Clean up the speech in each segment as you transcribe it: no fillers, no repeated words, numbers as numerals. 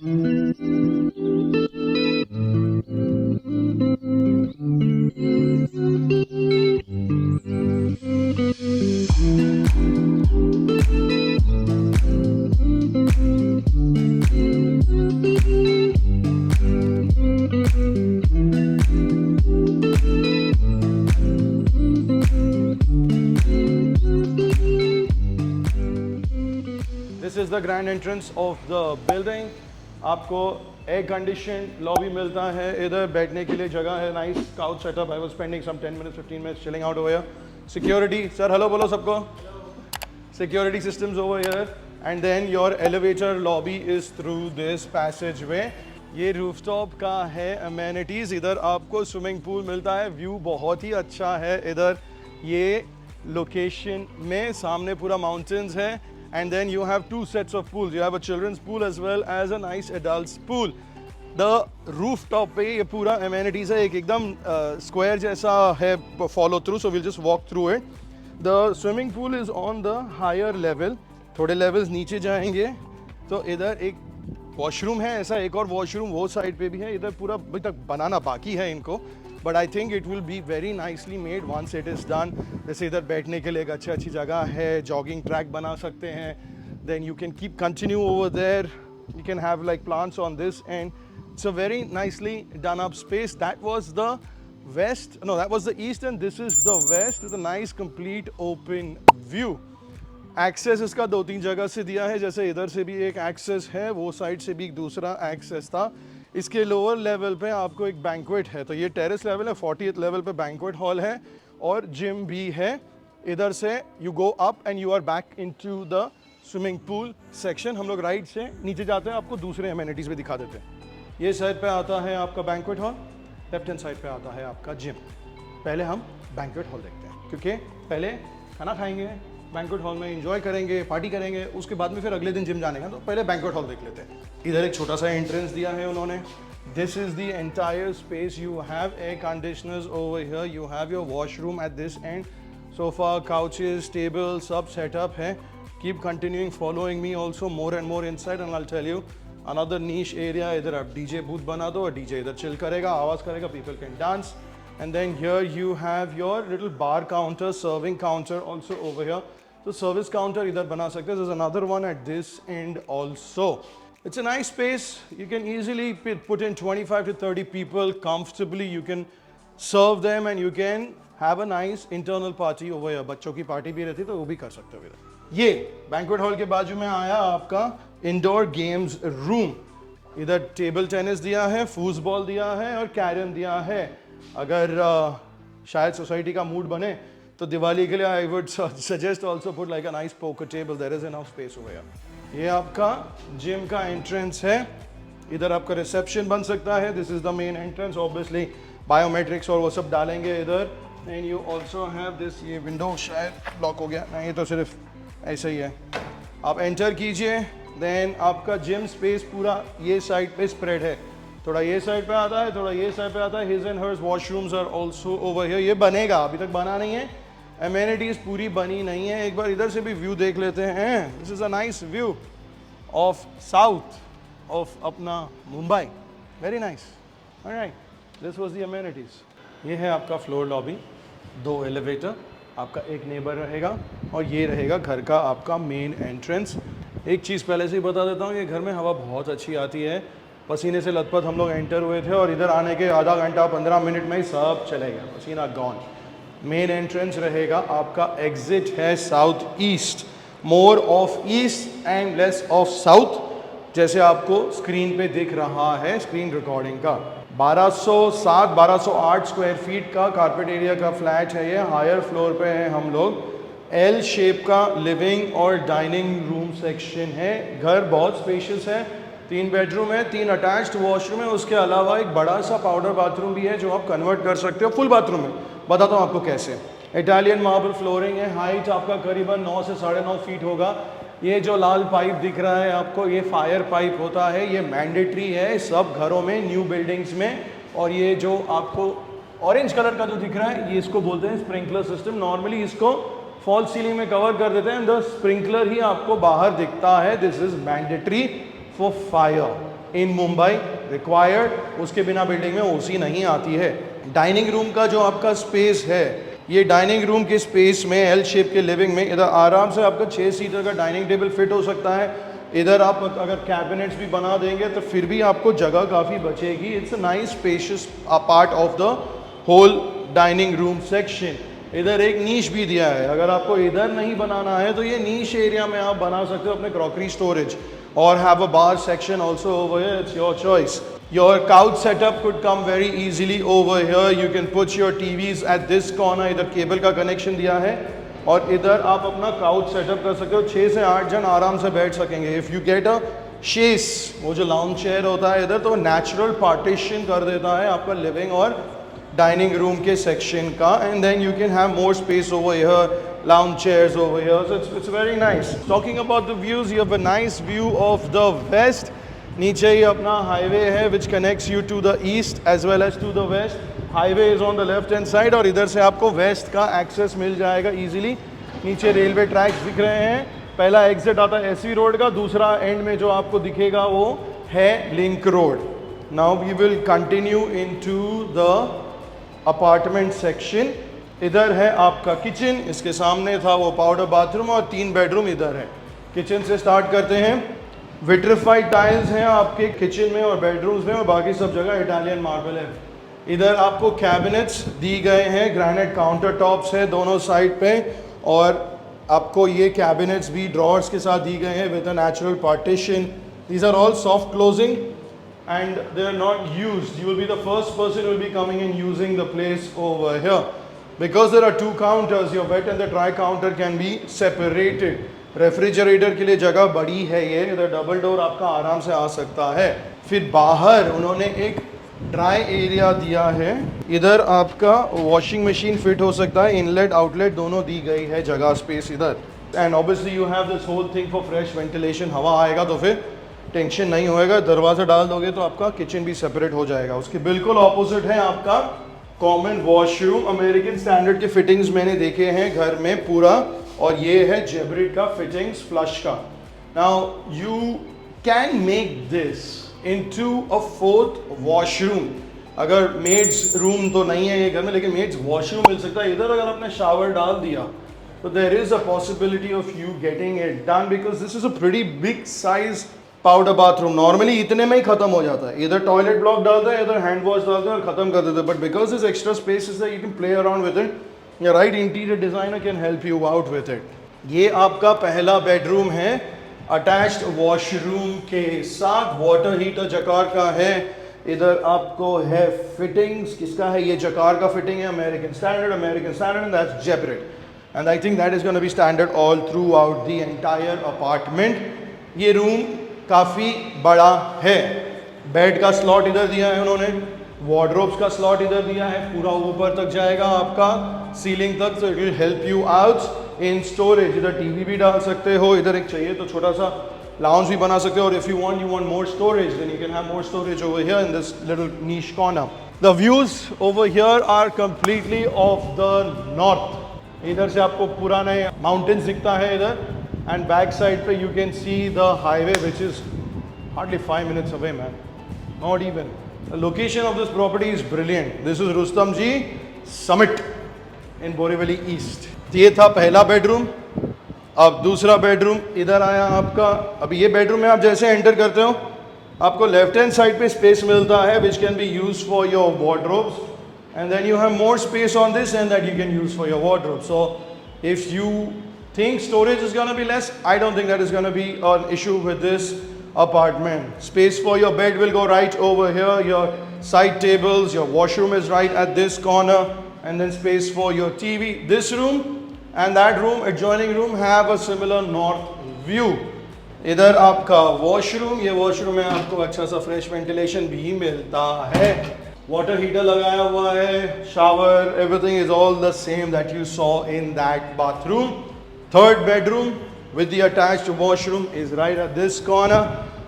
This is the grand entrance of the building. आपको air condition lobby मिलता है, इधर बैठने के लिए जगह है, nice couch setup. I was spending some 10 minutes 15 minutes chilling out over here. Security, sir, hello बोलो सबको. Security systems over here, and then your elevator lobby is through this passageway. ये रूफटॉप का है amenities. इधर आपको swimming pool मिलता है, view बहुत ही अच्छा है इधर. ये लोकेशन में सामने पूरा माउंटेन्स है. And then you have two sets of pools. You have a children's pool as well as a nice adults pool. The rooftop पे ये पूरा amenities है, एक एकदम square जैसा है follow through. So we'll just walk through it. The swimming pool is on the higher level. थोड़े levels नीचे जाएंगे तो इधर एक वॉशरूम है, ऐसा एक और वॉशरूम वो साइड पे भी है. इधर पूरा अभी तक बनाना बाकी है इनको, but I think it will be very nicely made once it is done. जैसे इधर बैठने के लिए एक अच्छी जगह है, जॉगिंग ट्रैक बना सकते हैं. Then you can keep continue over there. You can have like plants on this and it's a very nicely done up space. That was the west, no, that was the east and this is the west with a nice complete open view. Access इसका 2-3 जगह से दिया है, जैसे इधर से भी एक एक्सेस है, वो साइड से भी एक दूसरा एक्सेस था. इसके लोअर लेवल पे आपको एक बैंक्वेट है, तो ये टेरेस लेवल है, 40th लेवल पे बैंक्वेट हॉल है और जिम भी है. इधर से you go up and you are back into the swimming pool section. हम लोग राइट से नीचे जाते हैं, आपको दूसरे एमेनिटीज़ भी दिखा देते हैं. ये साइड पे आता है आपका banquet hall, left hand side पे आता है आपका जिम. पहले हम बैंक्वेट हॉल देखते हैं, क्योंकि पहले खाना खाएंगे, बैंक्वेट हॉल में एंजॉय करेंगे, पार्टी करेंगे, उसके बाद में फिर अगले दिन जिम जाने का, तो पहले बैंक्वेट हॉल देख लेते हैं. इधर एक छोटा सा एंट्रेंस दिया है उन्होंने. This is the entire space. You have air conditioners over here, you have your washroom at this end, sofa, couches, table, सब सेटअप है. Keep continuing following me also more and more inside and I will tell you another niche area. इधर आप DJ booth बना दो और DJ इधर chill करेगा, आवाज़ करेगा, people can dance. And then here you have your little bar counter, serving counter also over here. So service counter इधर बना सकते हैं. There's another one at this end also. It's a nice space. You can easily put in 25 to 30 people comfortably. You can serve them and you can have a nice internal party over here. बच्चों की party भी रहती है तो वो भी कर सकते हो इधर. ये बैंक्वेट हॉल के बाजू में आया आपका इंडोर गेम्स रूम. इधर टेबल टेनिस दिया है, फूटबॉल दिया है और कैरम दिया है. अगर शायद सोसाइटी का मूड बने तो दिवाली के लिए I would suggest also put like a nice poker table. There is enough space over here. ये आपका जिम का एंट्रेंस है. इधर आपका रिसेप्शन बन सकता है. This is the main entrance. Obviously biometrics और वो सब डालेंगे इधर. And you also have this. ये विंडो शायद लॉक हो गया, नहीं ये तो सिर्फ ऐसा ही है. आप एंटर कीजिए. देन आपका जिम स्पेस पूरा ये साइड पे स्प्रेड है. थोड़ा ये साइड पे आता है, थोड़ा ये साइड पे आता है. His and hers washrooms are also over here. ये बनेगा, अभी तक बना नहीं है, एमेनिटीज पूरी बनी नहीं है. एक बार इधर से भी व्यू देख लेते हैं. This is a nice view of south of अपना Mumbai. Very nice. Alright, this was the amenities. ये है आपका फ्लोर लॉबी, 2 एलिवेटर, आपका एक नेबर रहेगा और ये रहेगा घर का आपका मेन एंट्रेंस. एक चीज़ पहले से ही बता देता हूँ, ये घर में हवा बहुत अच्छी आती है. पसीने से लथपथ हम लोग एंटर हुए थे और इधर आने के आधा घंटा 15 मिनट में ही सब चले गया, पसीना गॉन. मेन एंट्रेंस रहेगा आपका. एग्जिट है south east, more of east and less of south, जैसे आपको स्क्रीन पे दिख रहा है स्क्रीन रिकॉर्डिंग का. 1208 स्क्वायर फीट का कारपेट एरिया का फ्लैट है ये. हायर फ्लोर पे है हम लोग. एल शेप का लिविंग और डाइनिंग रूम सेक्शन है. घर बहुत स्पेशियस है. 3 बेडरूम है, 3 अटैच्ड वॉशरूम है. उसके अलावा एक बड़ा सा पाउडर बाथरूम भी है जो आप कन्वर्ट कर सकते हो फुल बाथरूम में. बताता हूँ आपको कैसे. इटालियन मार्बल फ्लोरिंग है. हाइट आपका करीबन 9 से 9.5 फीट होगा. ये जो लाल पाइप दिख रहा है आपको, ये फायर पाइप होता है. ये मैंडेटरी है सब घरों में, न्यू बिल्डिंग्स में. और ये जो आपको ऑरेंज कलर का जो दिख रहा है, ये इसको बोलते हैं स्प्रिंकलर सिस्टम. नॉर्मली इसको फॉल सीलिंग में कवर कर देते हैं, द स्प्रिंकलर ही आपको बाहर दिखता है. This is mandatory for fire. In Mumbai required, उसके बिना बिल्डिंग में ओसी नहीं आती है। डाइनिंग रूम का जो आपका स्पेस है, ये डाइनिंग रूम के स्पेस में एल शेप के लिविंग में इधर आराम से आपका 6 सीटर का डाइनिंग टेबल फिट हो सकता है। इधर आप अगर कैबिनेट्स भी बना देंगे तो फिर भी आपको जगह काफ़ी बचेगी। It's a nice spacious part of the whole dining room section. इधर एक नीश भी दिया है, अगर आपको इधर नहीं बनाना है तो ये नीश एरिया में आप बना सकते हो अपने क्रॉकरी स्टोरेज, और have a bar section also over here, it's your choice. Your couch setup could come very easily over here. You can put your TVs at this corner. इधर केबल का connection दिया है और इधर आप अपना couch setup कर सकते हो। 6 से 8 जन आराम से बैठ सकेंगे। इफ़ यू गेट अ शेस, वो जो लाउंज चेयर होता है इधर, तो नेचुरल पार्टीशन कर देता है आपका लिविंग और डाइनिंग रूम के सेक्शन का, and then you can have more space over here, lounge chairs over here, so it's very nice. Talking about the views, you have a nice view of the west. नीचे ही अपना highway है which connects you to the east as well as to the west. Highway is on the left hand side और इधर से आपको waste का access मिल जाएगा easily. नीचे रेलवे ट्रैक्स दिख रहे हैं, पहला एग्जिट आता है एसवी रोड का, दूसरा एंड में जो आपको दिखेगा वो है link road. Now we will continue into the apartment section. इधर है आपका किचन, इसके सामने था वो पाउडर बाथरूम और 3 बेडरूम इधर है। किचन से स्टार्ट करते हैं। विट्रिफाइड टाइल्स हैं आपके किचन में और बेडरूम्स में, और बाकी सब जगह इटालियन मार्बल है। इधर आपको कैबिनेट्स दी गए हैं, ग्रेनाइट काउंटर टॉप्स है दोनों साइड पे, और आपको ये कैबिनेट्स भी ड्रॉर्स के साथ दी गए हैं with a natural partition. These are all soft closing and they are not used. You will be the first person who will be coming and using the place over here. Because there are 2 counters, your wet and the dry counter can be separated. Refrigerator के लिए जगह बड़ी है ये, इधर double door आपका आराम से आ सकता है। फिर बाहर उन्होंने एक ड्राई एरिया दिया है, इधर आपका वॉशिंग मशीन फिट हो सकता है, इनलेट आउटलेट दोनों दी गई है जगह स्पेस इधर। And obviously you have this whole thing for fresh ventilation, हवा आएगा तो फिर टेंशन नहीं होएगा, दरवाज़ा डाल दोगे तो आपका किचन भी सेपरेट हो जाएगा। उसके बिल्कुल ऑपोजिट है आपका कॉमन वॉशरूम। अमेरिकन स्टैंडर्ड के फिटिंग्स मैंने देखे हैं घर में पूरा, और ये है जेब्रिड का फिटिंग्स फ्लश का। Now you can make this into a 4th washroom. अगर मेड्स रूम तो नहीं है ये घर में, लेकिन मेड्स वॉशरूम मिल सकता है इधर। अगर आपने शावर डाल दिया तो there is a possibility of you getting it done, because this is a pretty big size powder bathroom. Normally इतने में ही खत्म हो जाता है, इधर टॉयलेट ब्लॉक डालते हैं, इधर हैंड वॉश डालते हैं और खत्म कर देते हैं। But because this extra space is that you can play around with it, your right interior designer can help you out with it. ये आपका पहला बेडरूम है अटैच्ड वॉशरूम के साथ, वाटर हीटर जकार का है। इधर आपको है फिटिंग्स, किसका है ये? जकार का फिटिंग है, American standard and that's hybrid, and I think that is gonna be standard all throughout the entire apartment. ये रूम काफ़ी बड़ा है। बेड का स्लॉट इधर दिया है उन्होंने, वार्डरोब्स का स्लॉट इधर दिया है, पूरा ऊपर तक जाएगा आपका सीलिंग तक, so it will help you out in storage। इधर टीवी भी डाल सकते हो, इधर एक चाहिए तो छोटा सा लाउंज भी बना सकते हो, और if you want more storage then you can have more storage over here in this little niche corner। The views over here are completely of the north। इधर से आपको पुराने माउंटेन्स दिखता है इधर, and back side पे you can see the highway which is hardly 5 minutes away, man, not even। The location of this property is brilliant। This is Rustam Ji Summit in Borivali East। ये था पहला bedroom. अब दूसरा bedroom इधर आया आपका। अब ये बेडरूम में आप जैसे एंटर करते हो आपको लेफ्ट हैंड साइड पे स्पेस मिलता है which can be used for your wardrobes, and then you have more space on this end that you can use for your wardrobe। So if you think storage is going to be less, I don't think that is going to be an issue with this apartment। Space for your bed will go right over here, your side tables, your washroom is right at this corner, and then space for your TV। This room and that room, adjoining room, have a similar north view। इधर आपका washroom, ये washroom में आपको अच्छा सा fresh ventilation भी मिलता है, वाटर हीटर लगाया हुआ है, shower, everything is all the same that you saw in that bathroom. Third bedroom with the attached washroom is right at this corner।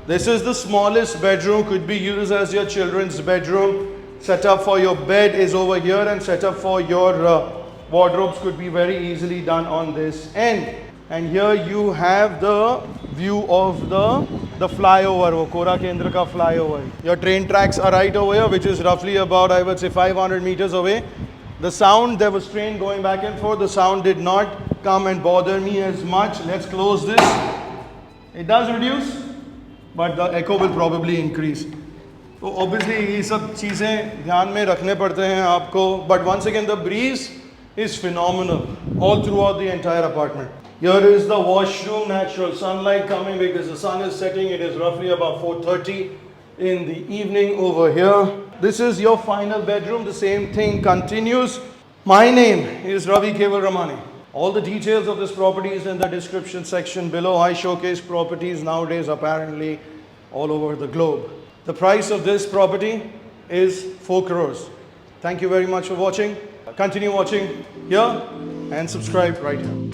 This is the smallest bedroom, could be used as your children's bedroom। Setup for your bed is over here, and setup for your wardrobes could be very easily done on this end। And here you have the view of the flyover, वो कोरा केंद्र का flyover. Your train tracks are right over here, which is roughly about, I would say, 500 meters away. The sound, there was train going back and forth. The sound did not come and bother me as much. Let's close this. It does reduce, but the echo will probably increase. तो obviously ये सब चीज़ें ध्यान में रखने पड़ते हैं आपको. But once again, the breeze is phenomenal all throughout the entire apartment. Here is the washroom, natural sunlight coming because the sun is setting. It is roughly about 4:30 in the evening over here. This is your final bedroom. The same thing continues. My name is Ravi Keval Ramani. All the details of this property is in the description section below. I showcase properties nowadays apparently all over the globe. The price of this property is 4 crores. Thank you very much for watching. Continue watching here and subscribe right here.